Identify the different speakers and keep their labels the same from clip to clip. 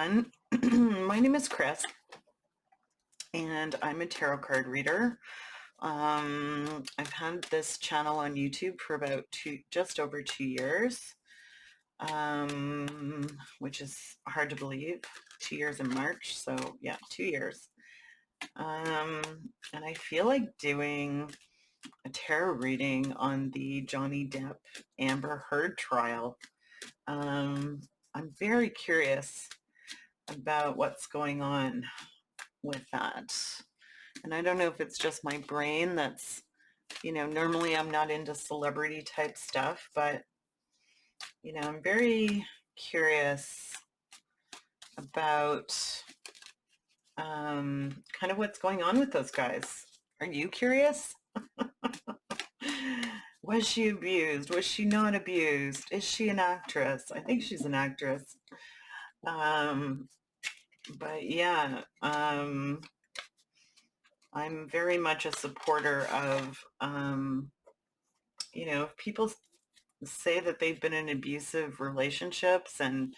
Speaker 1: everyone. My name is Chris, and I'm a tarot card reader. I've had this channel on YouTube for about just over 2 years, which is hard to believe. 2 years in March, so yeah, 2 years. And I feel like doing a tarot reading on the Johnny Depp Amber Heard trial. I'm very curious about what's going on with that. And I don't know if it's just my brain that's, normally I'm not into celebrity type stuff, but, I'm very curious about kind of what's going on with those guys. Are you curious? Was she abused? Was she not abused? Is she an actress? I think she's an actress. But yeah, I'm very much a supporter of, if people say that they've been in abusive relationships and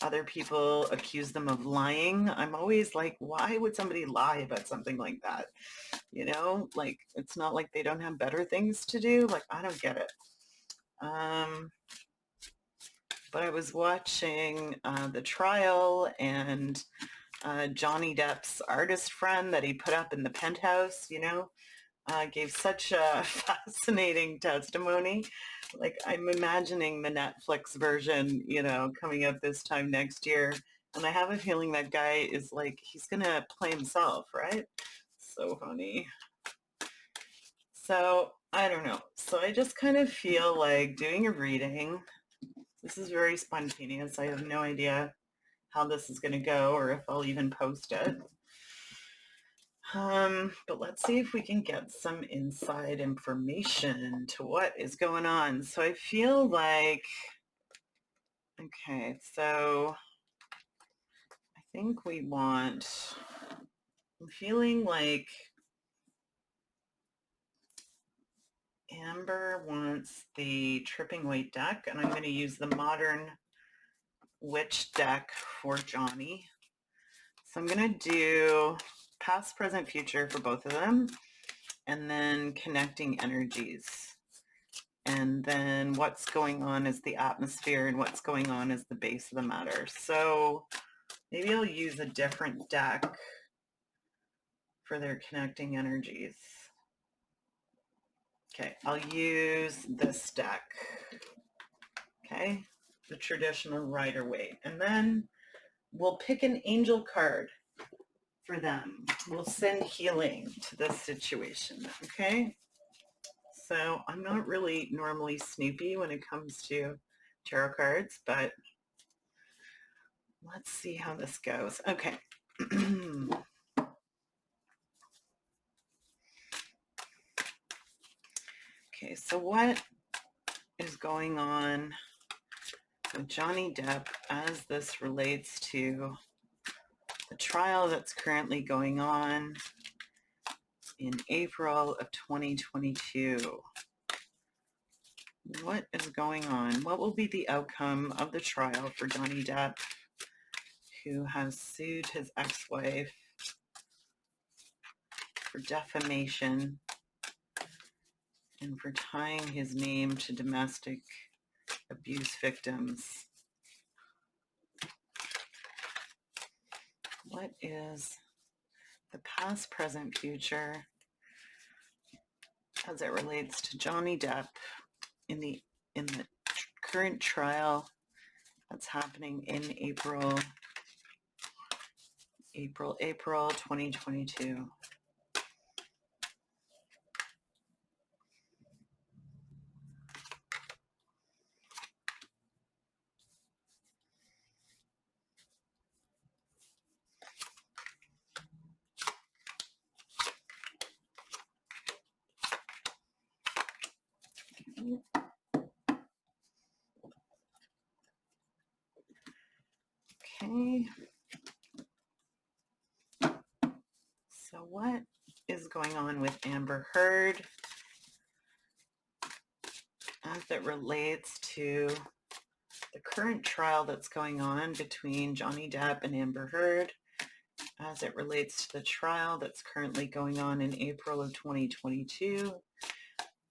Speaker 1: other people accuse them of lying, I'm always like, why would somebody lie about something like that? Like, it's not like they don't have better things to do. Like, I don't get it. But I was watching the trial, and Johnny Depp's artist friend that he put up in the penthouse, gave such a fascinating testimony. Like, I'm imagining the Netflix version, coming up this time next year. And I have a feeling that guy is like, he's going to play himself, right? So funny. So I don't know. So I just kind of feel like doing a reading. This is very spontaneous. I have no idea how this is going to go or if I'll even post it. But let's see if we can get some inside information to what is going on. So I feel like, okay, so I think I'm feeling like Amber wants the Tripping Weight deck, and I'm going to use the Modern Witch deck for Johnny. So I'm going to do past, present, future for both of them, and then connecting energies. And then what's going on is the atmosphere, and what's going on is the base of the matter. So maybe I'll use a different deck for their connecting energies. Okay, I'll use this deck. Okay, the traditional Rider-Waite. And then we'll pick an angel card for them. We'll send healing to this situation, okay? So I'm not really normally snoopy when it comes to tarot cards, but let's see how this goes. Okay. Okay, so what is going on with Johnny Depp as this relates to the trial that's currently going on in April of 2022? What is going on? What will be the outcome of the trial for Johnny Depp, who has sued his ex-wife for defamation and for tying his name to domestic abuse victims? What is the past, present, future as it relates to Johnny Depp in the current trial that's happening in April 2022? Okay. So what is going on with Amber Heard as it relates to the current trial that's going on between Johnny Depp and Amber Heard as it relates to the trial that's currently going on in April of 2022,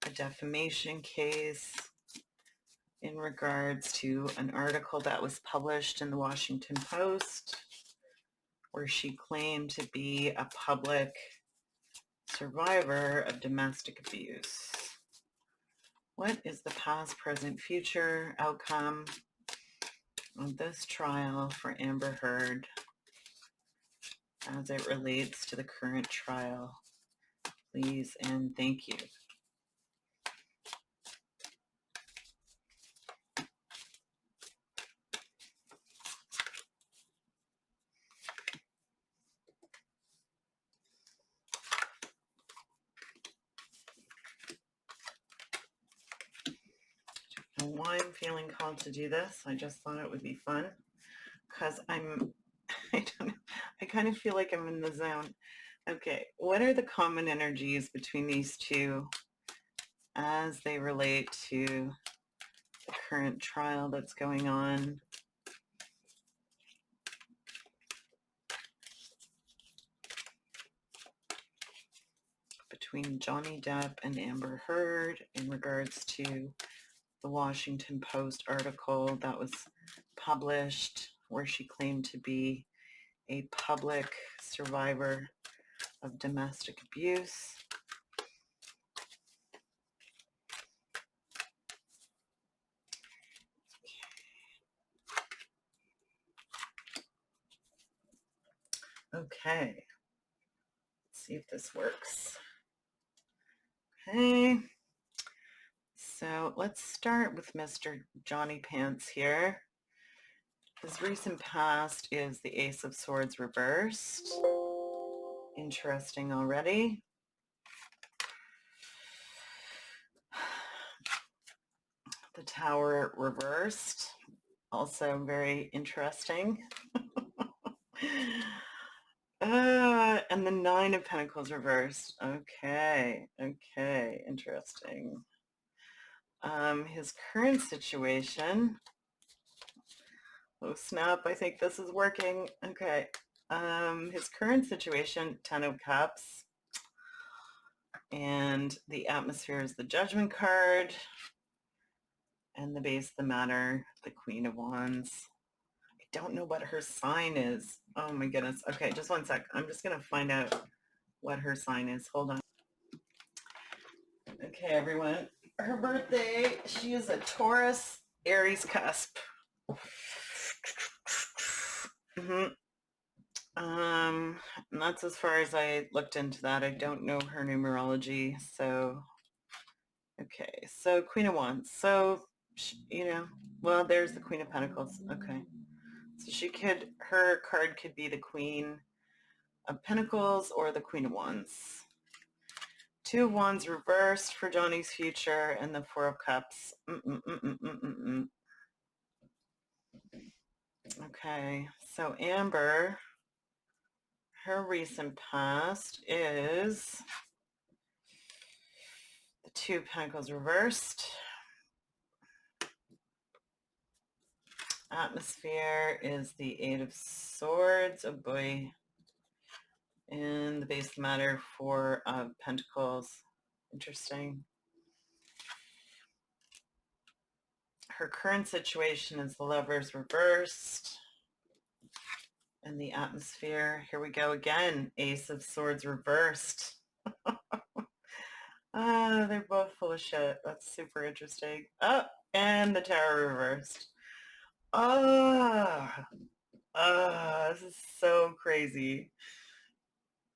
Speaker 1: a defamation case in regards to an article that was published in the Washington Post where she claimed to be a public survivor of domestic abuse. What is the past, present, future outcome of this trial for Amber Heard as it relates to the current trial? Please and thank you. And why I'm feeling called to do this, I just thought it would be fun because I don't know, I kind of feel like I'm in the zone. Okay, what are the common energies between these two as they relate to the current trial that's going on? Between Johnny Depp and Amber Heard in regards to the Washington Post article that was published where she claimed to be a public survivor of domestic abuse. Okay, let's see if this works. Okay, so let's start with Mr. Johnny Pants here. His recent past is the Ace of Swords reversed. Interesting already. The Tower reversed. Also very interesting. And the Nine of Pentacles reversed. Okay, interesting. His current situation. Oh snap, I think this is working. Okay. His current situation, Ten of Cups. And the Atmosphere is the Judgment card. And the base of the matter, the Queen of Wands. I don't know what her sign is. Oh my goodness. Okay, just one sec. I'm just going to find out what her sign is. Hold on. Okay, everyone. Her birthday, she is a Taurus, Aries cusp. And that's as far as I looked into that. I don't know her numerology. So, okay. So Queen of Wands. So, well, there's the Queen of Pentacles. Okay. So her card could be the Queen of Pentacles or the Queen of Wands. Two of Wands reversed for Johnny's future and the Four of Cups. Okay, so Amber, her recent past is the Two of Pentacles reversed. Atmosphere is the Eight of Swords. Oh boy. And the base matter, Four of Pentacles. Interesting. Her current situation is the Lovers reversed. And the Atmosphere, here we go again. Ace of Swords reversed. They're both full of shit. That's super interesting. Oh, and the Tower reversed. This is so crazy.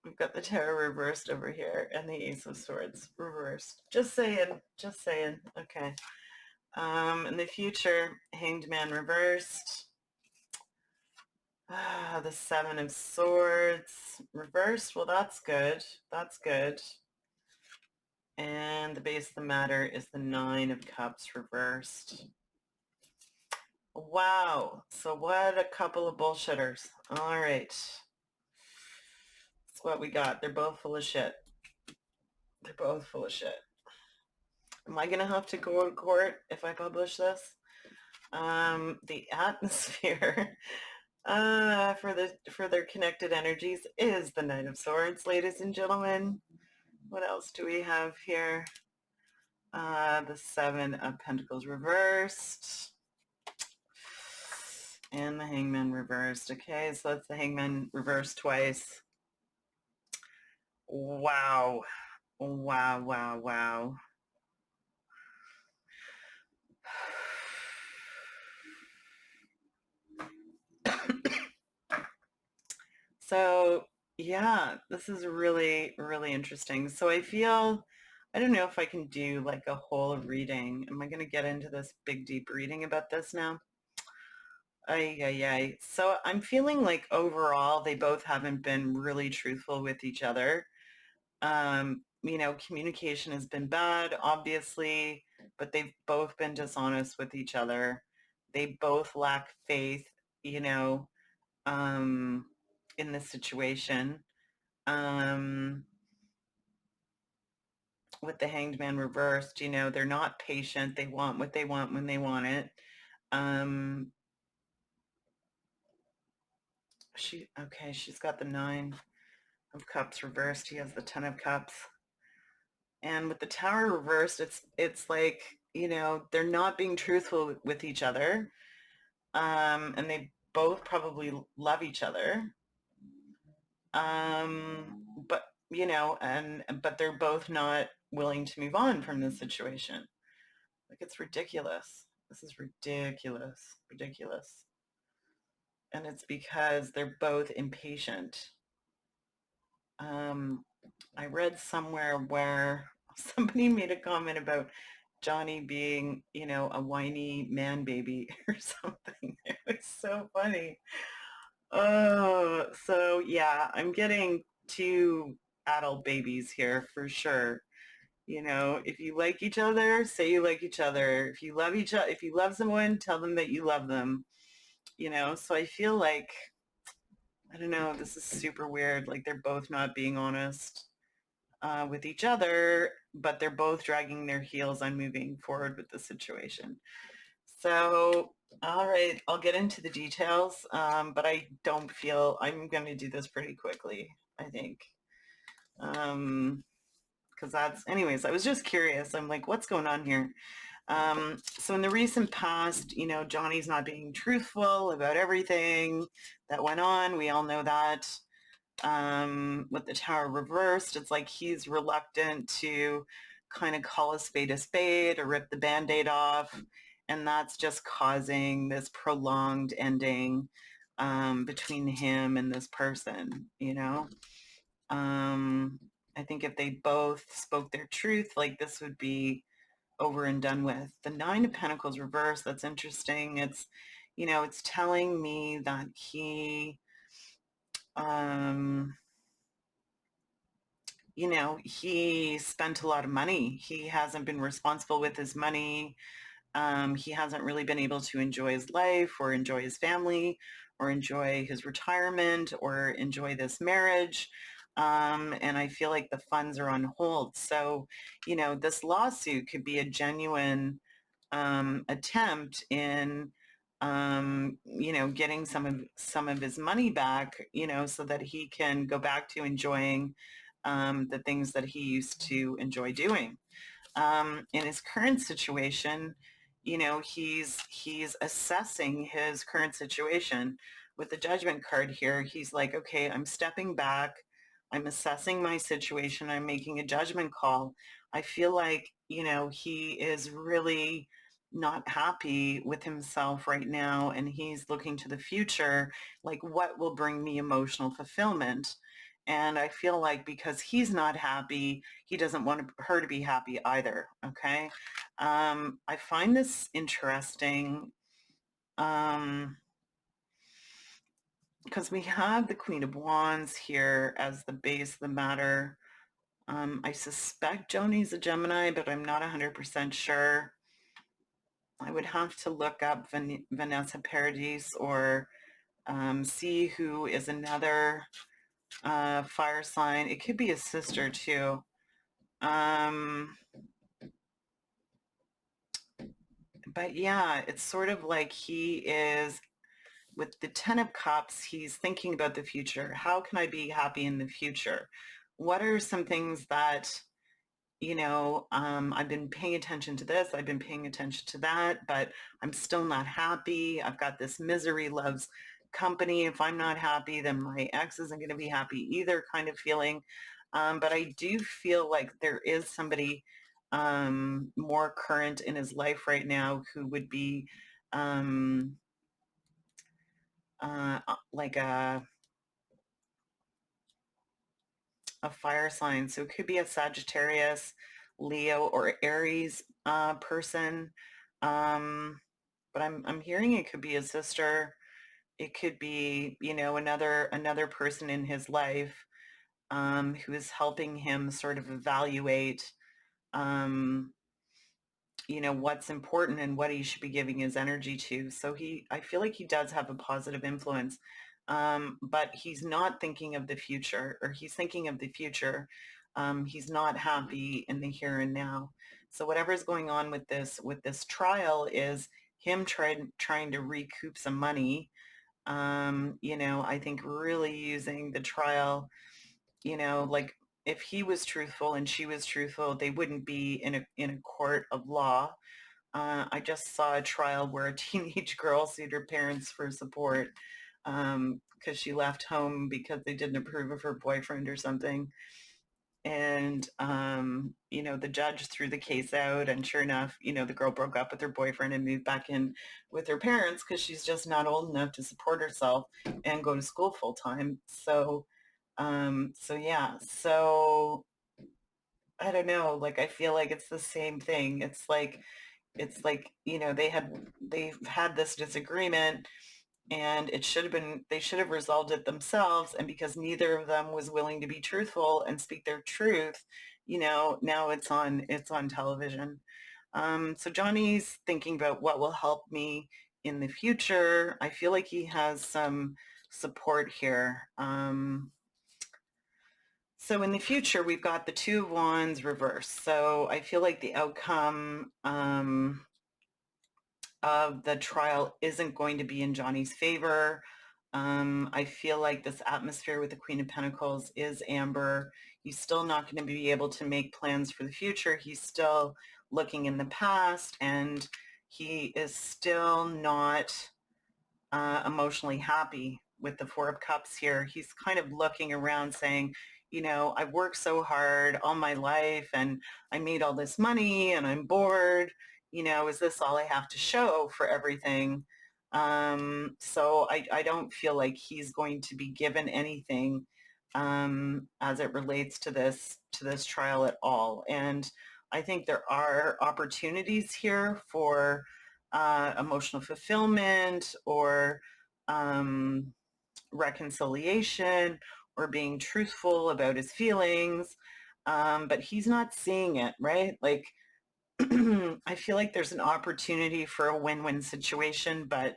Speaker 1: We've got the Tower reversed over here and the Ace of Swords reversed. Just saying. Okay. In the future, Hanged Man reversed. The Seven of Swords reversed. Well, that's good. And the base of the matter is the Nine of Cups reversed. Wow. So what a couple of bullshitters. All right. That's what we got. They're both full of shit. Am I going to have to go to court if I publish this? The atmosphere for their connected energies is the Knight of Swords, ladies and gentlemen. What else do we have here? The Seven of Pentacles reversed. And the Hangman reversed. Okay, so that's the Hangman reversed twice. Wow. Wow, wow, wow. So, yeah, this is really, really interesting. So I feel, I don't know if I can do like a whole reading. Am I going to get into this big, deep reading about this now? Ay, ay, ay. So I'm feeling like overall, they both haven't been really truthful with each other. Communication has been bad, obviously, but they've both been dishonest with each other. They both lack faith, you know, um, in this situation. Um, with the Hanged Man reversed, they're not patient. They want what they want when they want it. Um, she's got the Nine of Cups reversed. He has the Ten of Cups. And with the Tower reversed, it's like, they're not being truthful with each other. And they both probably love each other. But but they're both not willing to move on from this situation. Like, it's ridiculous. This is ridiculous, ridiculous. And it's because they're both impatient. I read somewhere where somebody made a comment about Johnny being, a whiny man baby or something. It was so funny. Oh, so yeah, I'm getting two adult babies here for sure. If you like each other, say you like each other. If you love each other, if you love someone, tell them that you love them. So I feel like, I don't know, this is super weird. Like, they're both not being honest with each other, but they're both dragging their heels on moving forward with the situation. So, all right, I'll get into the details, but I don't feel I'm going to do this pretty quickly, I think. Because anyways, I was just curious. I'm like, what's going on here? So in the recent past, Johnny's not being truthful about everything that went on. We all know that. With the Tower reversed, it's like he's reluctant to kind of call a spade or rip the Band-Aid off. And that's just causing this prolonged ending between him and this person, I think if they both spoke their truth, like, this would be over and done with. The Nine of Pentacles reversed, that's interesting. It's telling me that um, he spent a lot of money. He hasn't been responsible with his money. He hasn't really been able to enjoy his life or enjoy his family or enjoy his retirement or enjoy this marriage. And I feel like the funds are on hold. So, this lawsuit could be a genuine attempt in, getting some of his money back, so that he can go back to enjoying the things that he used to enjoy doing. In his current situation, he's assessing his current situation. With the Judgment card here, he's like, okay, I'm stepping back. I'm assessing my situation. I'm making a judgment call. I feel like, he is really not happy with himself right now, and he's looking to the future, like, what will bring me emotional fulfillment? And I feel like because he's not happy, he doesn't want her to be happy either. Okay. I find this interesting because we have the Queen of Wands here as the base of the matter. I suspect Joni's a Gemini, but I'm not 100% sure. I would have to look up Vanessa Paradis or see who is another fire sign. It could be a sister too. But yeah, it's sort of like he is with the Ten of Cups, he's thinking about the future. How can I be happy in the future? What are some things that, I've been paying attention to this, I've been paying attention to that, but I'm still not happy. I've got this misery loves company. If I'm not happy, then my ex isn't going to be happy either kind of feeling. But I do feel like there is somebody more current in his life right now who would be um, like a fire sign. So it could be a Sagittarius, Leo, or Aries person. Um, but I'm hearing it could be a sister. It could be, another person in his life who is helping him sort of evaluate um, what's important and what he should be giving his energy to. So I feel like he does have a positive influence, but he's not thinking of the future, or he's thinking of the future. He's not happy in the here and now. So whatever's going on with this trial is him trying to recoup some money. I think really using the trial, like if he was truthful and she was truthful, they wouldn't be in a court of law. I just saw a trial where a teenage girl sued her parents for support because she left home because they didn't approve of her boyfriend or something. And, the judge threw the case out, and sure enough, the girl broke up with her boyfriend and moved back in with her parents because she's just not old enough to support herself and go to school full time. So yeah, so I don't know, like I feel like it's the same thing. It's like they've had this disagreement, and they should have resolved it themselves, and because neither of them was willing to be truthful and speak their truth, now it's on television. So Johnny's thinking about what will help me in the future. I feel like he has some support here. So in the future, we've got the Two of Wands reversed. So I feel like the outcome of the trial isn't going to be in Johnny's favor. I feel like this atmosphere with the Queen of Pentacles is Amber. He's still not going to be able to make plans for the future. He's still looking in the past, and he is still not emotionally happy with the Four of Cups here. He's kind of looking around saying, I've worked so hard all my life and I made all this money and I'm bored. Is this all I have to show for everything? So I don't feel like he's going to be given anything as it relates to this trial at all. And I think there are opportunities here for emotional fulfillment, or um, reconciliation, or being truthful about his feelings. But he's not seeing it, right? Like, I feel like there's an opportunity for a win-win situation, but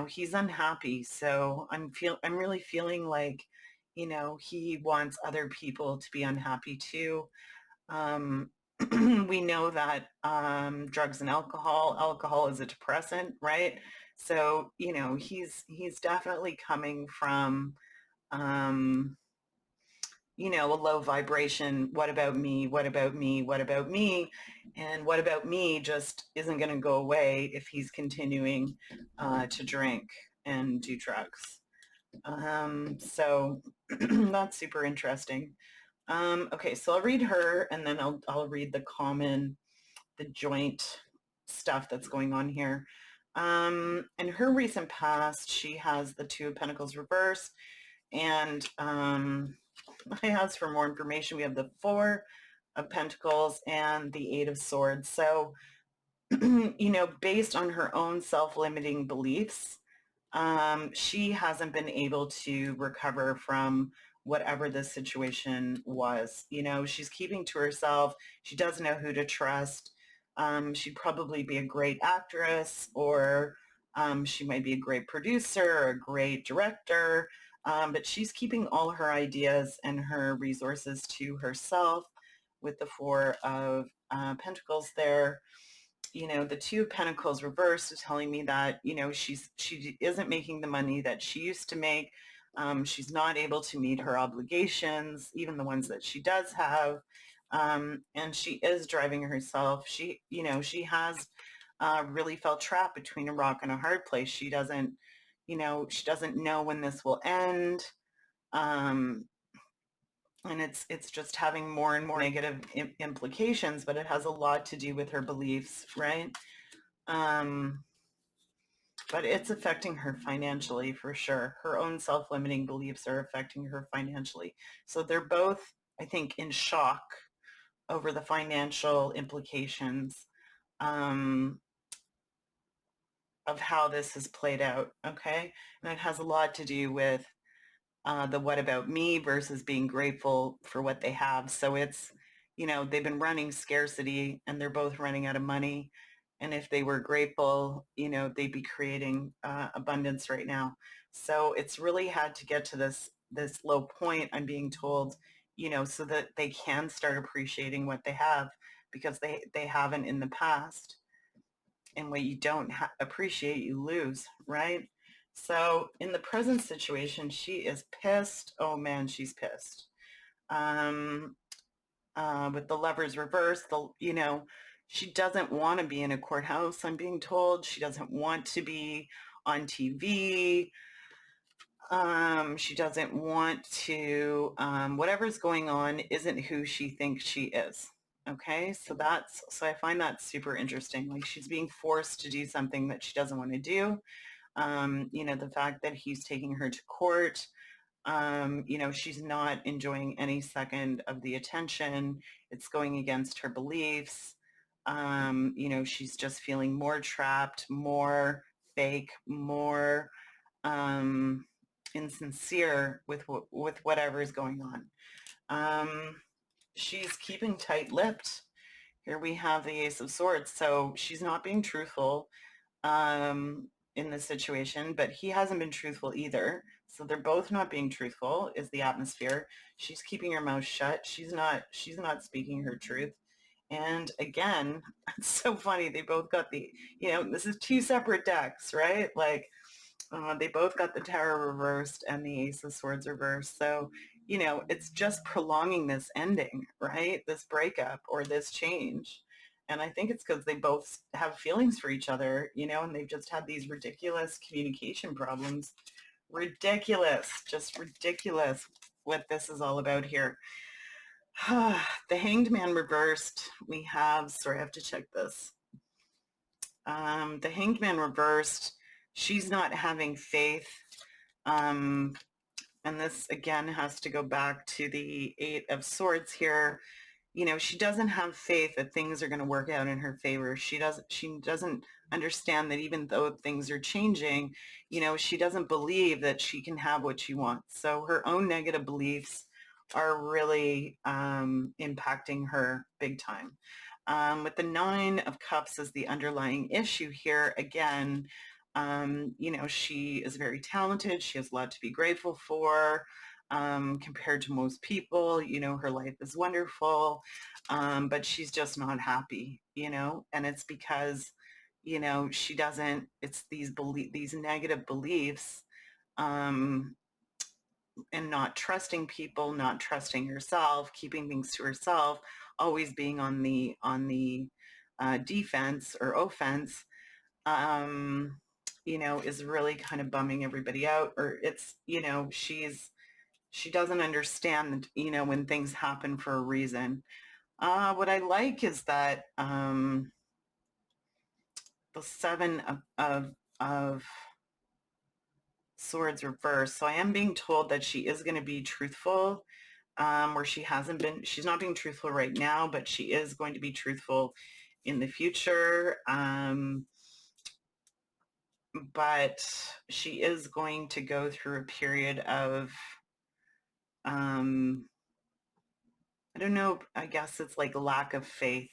Speaker 1: he's unhappy. So I'm really feeling like, he wants other people to be unhappy too. Um, we know that drugs and alcohol is a depressant, right? So, he's definitely coming from, um, a low vibration. What about me? What about me? What about me? And what about me just isn't going to go away if he's continuing to drink and do drugs. So that's super interesting. Okay, so I'll read her, and then I'll read the joint stuff that's going on here. In her recent past, she has the Two of Pentacles reversed, and I asked for more information. We have the Four of Pentacles and the Eight of Swords. So, based on her own self-limiting beliefs, she hasn't been able to recover from whatever the situation was. She's keeping to herself. She doesn't know who to trust. She'd probably be a great actress, or she might be a great producer or a great director, but she's keeping all her ideas and her resources to herself with the Four of Pentacles there. the Two of Pentacles reversed is telling me that, she isn't making the money that she used to make. She's not able to meet her obligations, even the ones that she does have. And she is driving herself. She has really felt trapped between a rock and a hard place. She doesn't know when this will end. Um, and it's just having more and more negative implications, but it has a lot to do with her beliefs, right? But it's affecting her financially for sure. Her own self-limiting beliefs are affecting her financially. So they're both, I think, in shock over the financial implications um, of how this has played out. Okay. And it has a lot to do with the what about me versus being grateful for what they have. So it's, they've been running scarcity and they're both running out of money. And if they were grateful, they'd be creating abundance right now. So it's really had to get to this low point, I'm being told, so that they can start appreciating what they have, because they haven't in the past. And what you don't appreciate, you lose, right? So in the present situation, she is pissed. Oh man, she's pissed. Um, with the Lovers reverse, she doesn't want to be in a courthouse, I'm being told. She doesn't want to be on TV. She doesn't want to, whatever's going on isn't who she thinks she is. Okay, so I find that super interesting. Like, she's being forced to do something that she doesn't want to do. The fact that he's taking her to court, she's not enjoying any second of the attention. It's going against her beliefs. She's just feeling more trapped, more fake, more insincere with whatever is going on. She's keeping tight-lipped. Here we have the Ace of Swords. So she's not being truthful in this situation, but he hasn't been truthful either. So they're both not being truthful is the atmosphere. She's keeping her mouth shut. She's not speaking her truth. And again, it's so funny. They both got this is two separate decks, right? Like, they both got the Tower reversed and the Ace of Swords reversed. So, it's just prolonging this ending, right? This breakup or this change. And I think it's because they both have feelings for each other, and they've just had these ridiculous communication problems. Ridiculous, just ridiculous what this is all about here. The Hanged Man reversed. We have, sorry, I have to check this. The Hanged Man reversed. She's not having faith. And this again has to go back to the Eight of Swords here. She doesn't have faith that things are going to work out in her favor. She doesn't understand that even though things are changing, she doesn't believe that she can have what she wants. So her own negative beliefs are really impacting her big time. With the Nine of Cups as the underlying issue here, again, she is very talented. She has a lot to be grateful for compared to most people. Her life is wonderful, but she's just not happy, and it's because, she doesn't, it's these negative beliefs and not trusting people, not trusting herself, keeping things to herself, always being on the defense or offense, is really kind of bumming everybody out. Or it's, she doesn't understand, when things happen for a reason. What I like is that the Seven of Swords reversed. So I am being told that she is going to be truthful, where she's not being truthful right now, but she is going to be truthful in the future. But she is going to go through a period of, I don't know, I guess it's like lack of faith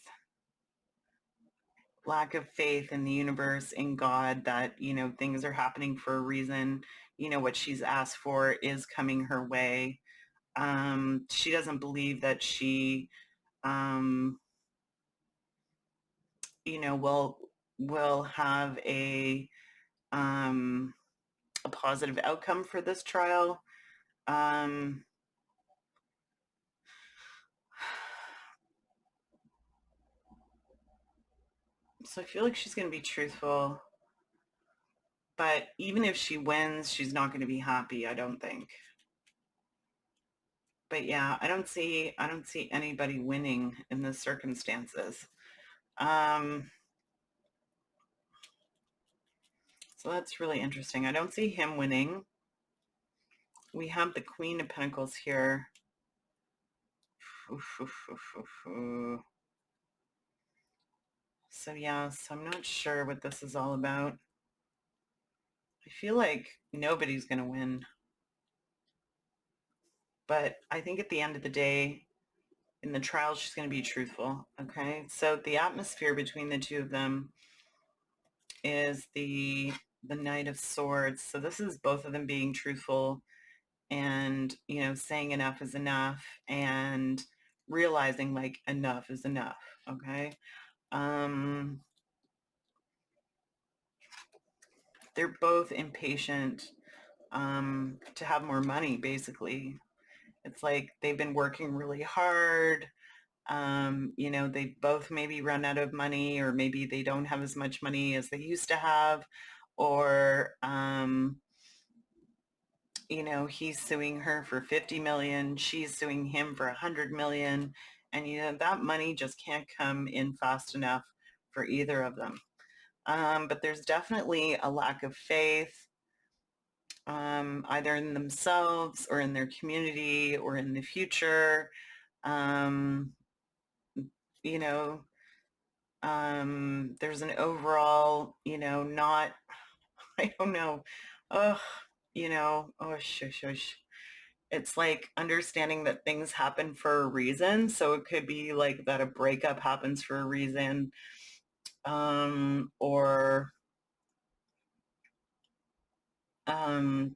Speaker 1: in the universe, in God, that, things are happening for a reason. What she's asked for is coming her way. She doesn't believe that she will have a positive outcome for this trial. So I feel like she's going to be truthful, but even if she wins, she's not going to be happy, I don't think. But yeah, I don't see anybody winning in the circumstances. So that's really interesting. I don't see him winning. We have the Queen of Pentacles here. So yes, I'm not sure what this is all about. I feel like nobody's going to win. But I think at the end of the day, in the trial, she's going to be truthful. Okay. So the atmosphere between the two of them is the Knight of Swords. So this is both of them being truthful and, saying enough is enough and realizing like enough is enough. Okay. They're both impatient to have more money, basically. It's like they've been working really hard. They both maybe run out of money, or maybe they don't have as much money as they used to have, or, he's suing her for 50 million, she's suing him for 100 million. And, that money just can't come in fast enough for either of them. But there's definitely a lack of faith, either in themselves or in their community or in the future. You know, there's an overall, not, I don't know. Oh, shush. It's like understanding that things happen for a reason. So it could be like that a breakup happens for a reason, or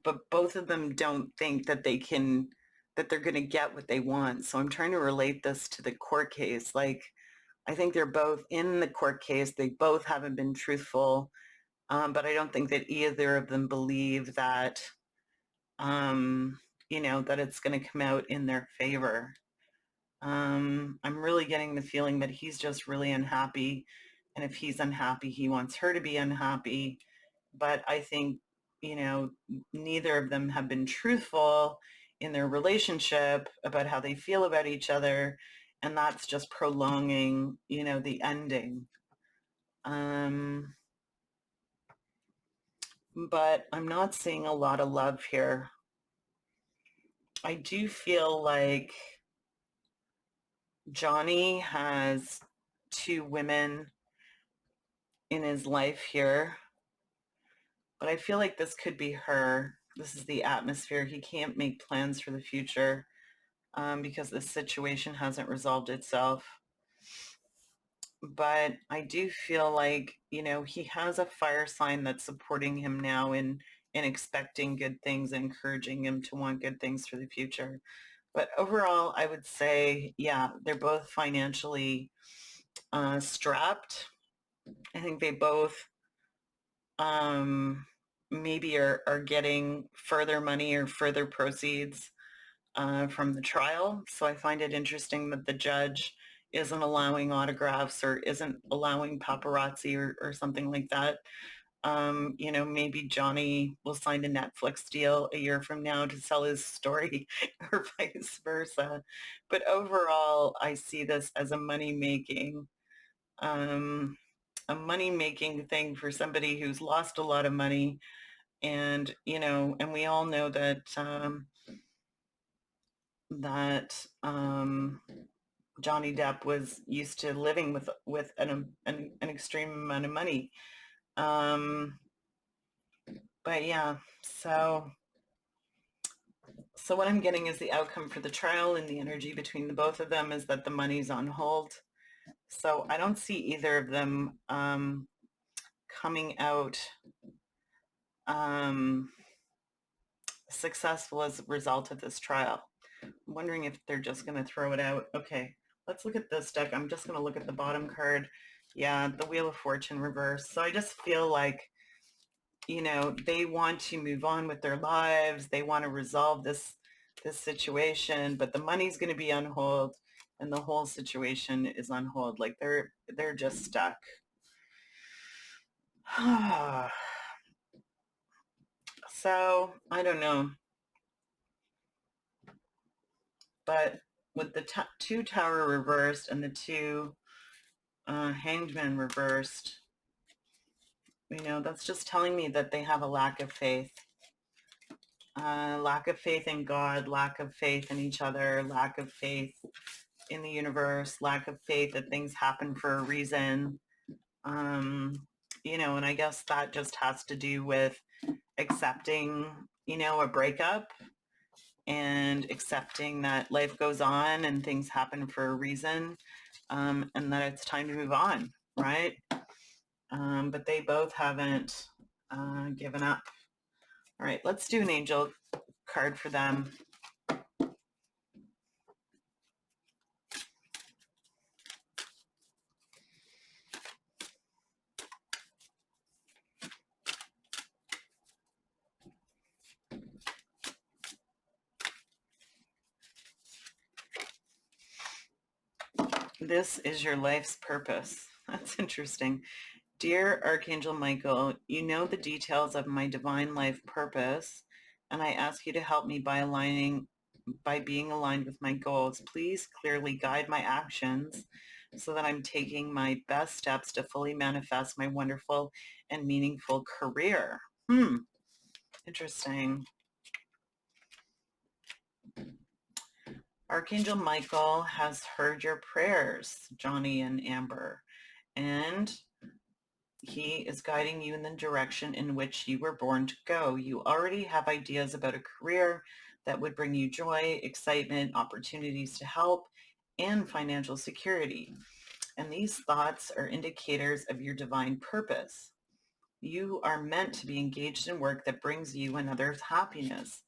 Speaker 1: but both of them don't think that they're going to get what they want. So I'm trying to relate this to the court case. Like, I think they're both in the court case. They both haven't been truthful, but I don't think that either of them believe that, that it's going to come out in their favor. I'm really getting the feeling that he's just really unhappy. And if he's unhappy, he wants her to be unhappy. But I think, neither of them have been truthful in their relationship about how they feel about each other. And that's just prolonging, the ending. But I'm not seeing a lot of love here. I do feel like Johnny has two women in his life here, but I feel like this could be her. This is the atmosphere. He can't make plans for the future because the situation hasn't resolved itself. But I do feel like, he has a fire sign that's supporting him now in expecting good things, encouraging him to want good things for the future. But overall, I would say, yeah, they're both financially strapped. I think they both maybe are getting further money or further proceeds from the trial. So I find it interesting that the judge isn't allowing autographs or isn't allowing paparazzi or something like that. Maybe Johnny will sign a Netflix deal a year from now to sell his story or vice versa. But overall, I see this as a money-making thing for somebody who's lost a lot of money. And, and we all know that Johnny Depp was used to living with an extreme amount of money. But yeah, so what I'm getting is the outcome for the trial, and the energy between the both of them is that the money's on hold. So I don't see either of them coming out successful as a result of this trial. I'm wondering if they're just going to throw it out. Okay, let's look at this deck. I'm just going to look at the bottom card Yeah, the Wheel of Fortune reversed. So I just feel like, they want to move on with their lives. They want to resolve this situation, but the money's going to be on hold and the whole situation is on hold. Like they're just stuck. So I don't know, but with the two tower reversed and the two hanged men reversed, that's just telling me that they have a lack of faith. Lack of faith in God, lack of faith in each other, lack of faith in the universe, lack of faith that things happen for a reason. And I guess that just has to do with accepting, a breakup and accepting that life goes on and things happen for a reason, and that it's time to move on, right? But they both haven't given up. All right, let's do an angel card for them. This is your life's purpose. That's interesting. Dear Archangel Michael, you know the details of my divine life purpose, and I ask you to help me by being aligned with my goals. Please clearly guide my actions so that I'm taking my best steps to fully manifest my wonderful and meaningful career. Interesting. Archangel Michael has heard your prayers, Johnny and Amber, and he is guiding you in the direction in which you were born to go. You already have ideas about a career that would bring you joy, excitement, opportunities to help, and financial security. And these thoughts are indicators of your divine purpose. You are meant to be engaged in work that brings you and others happiness.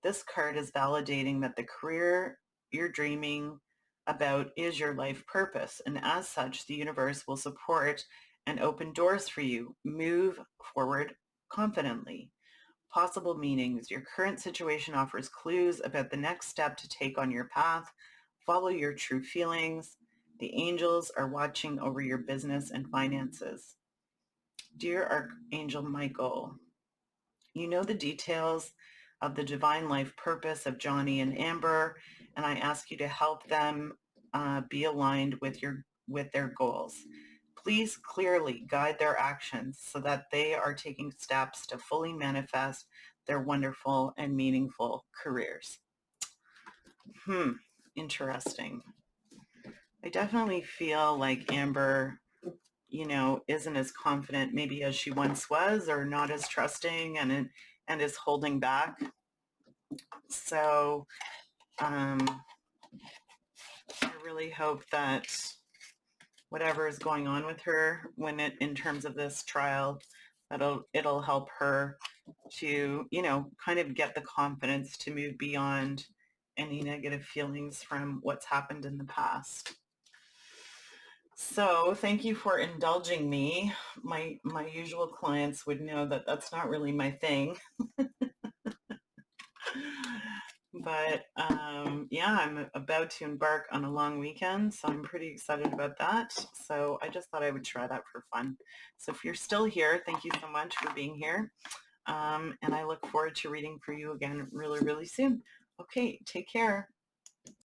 Speaker 1: This card is validating that the career you're dreaming about is your life purpose. And as such, the universe will support and open doors for you. Move forward confidently. Possible meanings. Your current situation offers clues about the next step to take on your path. Follow your true feelings. The angels are watching over your business and finances. Dear Archangel Michael, you know the details of the divine life purpose of Johnny and Amber, and I ask you to help them be aligned with their goals. Please clearly guide their actions so that they are taking steps to fully manifest their wonderful and meaningful careers. Interesting. I definitely feel like Amber, isn't as confident maybe as she once was, or not as trusting, and is holding back. So I really hope that whatever is going on with her in terms of this trial, it'll help her to, kind of get the confidence to move beyond any negative feelings from what's happened in the past. So thank you for indulging me. My usual clients would know that that's not really my thing. But yeah, I'm about to embark on a long weekend, so I'm pretty excited about that. So I just thought I would try that for fun. So if you're still here, thank you so much for being here. And I look forward to reading for you again really, really soon. Okay, take care.